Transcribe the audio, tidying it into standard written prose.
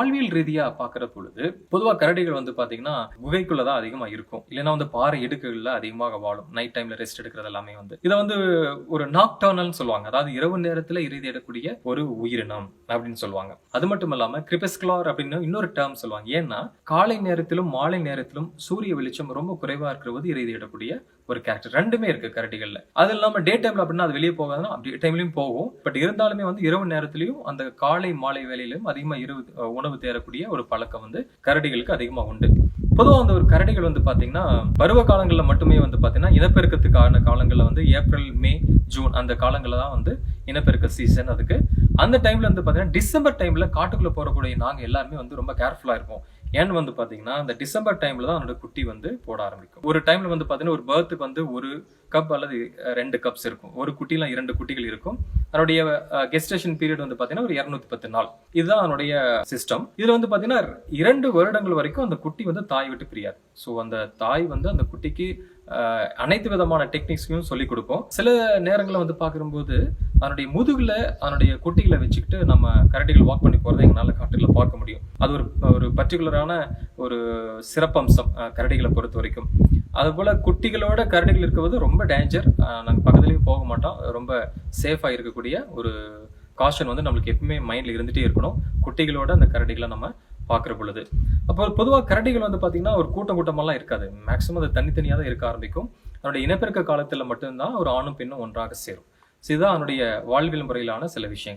வாழ்வியல் ரீதியா பார்க்கிற பொழுது பொதுவா கரடிகள் வந்து பாத்தீங்கன்னா குகைக்குள்ளதான் அதிகமா இருக்கும். இல்லைன்னா வந்து பாறை இடுக்குகள்ல அதிகமாக வாழும். நைட் டைம்ல ரெஸ்ட் எடுக்கிறது எல்லாமே வந்து இதை வந்து ஒரு நாக்டர்னல் சொல்லுவாங்க. அதாவது இரவு நேரத்துல இறுதி இடக்கூடிய ஒரு உயிரினம் அப்படின்னு சொல்லுவாங்க. அது மட்டும் இல்லாம கிரிபெஸ்குலார் அப்படின்னு இன்னொரு டேர்ம் சொல்லுவாங்க. ஏன்னா காலை நேரத்திலும் மாலை நேரத்திலும் சூரிய வெளிச்சம் ரொம்ப குறைவா இருக்கிறது இறுதி இடக்கூடிய ஒரு கேரக்டர். ரெண்டுமே இருக்கு கரடிகள்ல. அது இல்லாம டே டைம்ல அப்படின்னா அது வெளியே போகாதுன்னா டே டைம்லயும் போகும். பட் இருந்தாலுமே வந்து இரவு நேரத்திலையும் அந்த காலை மாலை வேலையிலும் அதிகமா உணவு தேரக்கூடிய ஒரு பழக்கம் வந்து கரடிகளுக்கு அதிகமா உண்டு. பொதுவா அந்த ஒரு கரடிகள் வந்து பாத்தீங்கன்னா பருவ காலங்கள்ல மட்டுமே வந்து பாத்தீங்கன்னா இனப்பெருக்கத்துக்கான காலங்கள்ல வந்து ஏப்ரல் மே ஜூன் அந்த காலங்கள்ல தான் வந்து இனப்பெருக்க சீசன். அதுக்கு அந்த டைம்ல வந்து பாத்தீங்கன்னா டிசம்பர் டைம்ல காட்டுக்குள்ள போறக்கூடிய நாங்க எல்லாருமே வந்து ரொம்ப கேர்ஃபுல்லா இருப்போம். ஏன்னு வந்து பாத்தீங்கன்னா அந்த டிசம்பர் டைம்ல தான் அதோட குட்டி வந்து போட ஆரம்பிக்கும். ஒரு டைம்ல வந்து பாத்தீங்கன்னா ஒரு பர்த்துக்கு வந்து ஒரு கப் அல்லது 2 கப்ஸ் இருக்கும். ஒரு குட்டில 2 குட்டிகள் இருக்கும். அதனுடைய கெஸ்டேஷன் பீரியட் வந்து பாத்தீங்கன்னா ஒரு 210 நாள். இதுதான் அதனுடைய சிஸ்டம். இதுல வந்து பாத்தீங்கன்னா 2 வருடங்கள் வரைக்கும் அந்த குட்டி வந்து தாய் விட்டு பிரியாது. சோ அந்த தாய் வந்து அந்த குட்டிக்கு அனைத்து விதமான டெக்னிக்ஸையும் சொல்லிக் கொடுக்கும். சில நேரங்களில் வந்து பார்க்கும்போது அதனுடைய முதுகுல அதனுடைய குட்டிகளை வச்சுக்கிட்டு நம்ம கரடிகள் வாக் பண்ணி போறதை எங்களால் காட்டுல பார்க்க முடியும். அது ஒரு பர்டிகுலரான ஒரு சிறப்பம்சம் கரடிகளை பொறுத்த வரைக்கும். அதுபோல குட்டிகளோட கரடிகள் இருக்கிறது ரொம்ப டேஞ்சர். நாங்கள் பக்கத்துலேயும் போக மாட்டோம். ரொம்ப சேஃபா இருக்கக்கூடிய ஒரு காஷன் வந்து நம்மளுக்கு எப்பவுமே மைண்ட்ல இருந்துட்டே இருக்கணும். குட்டிகளோட அந்த கரடிகளை நம்ம பார்க்குற பொழுது. அப்போ பொதுவாக கரடிகள் வந்து பார்த்தீங்கன்னா ஒரு கூட்டமெல்லாம் இருக்காது. மேக்ஸிமம் அது தனித்தனியாக தான் இருக்க ஆரம்பிக்கும். அதனுடைய இனப்பெருக்க காலத்தில் மட்டும்தான் ஒரு ஆணும் பெண்ணும் ஒன்றாக சேரும். இதுதான் அதனுடைய வாழ்வியல் முறையிலான சில விஷயங்கள்.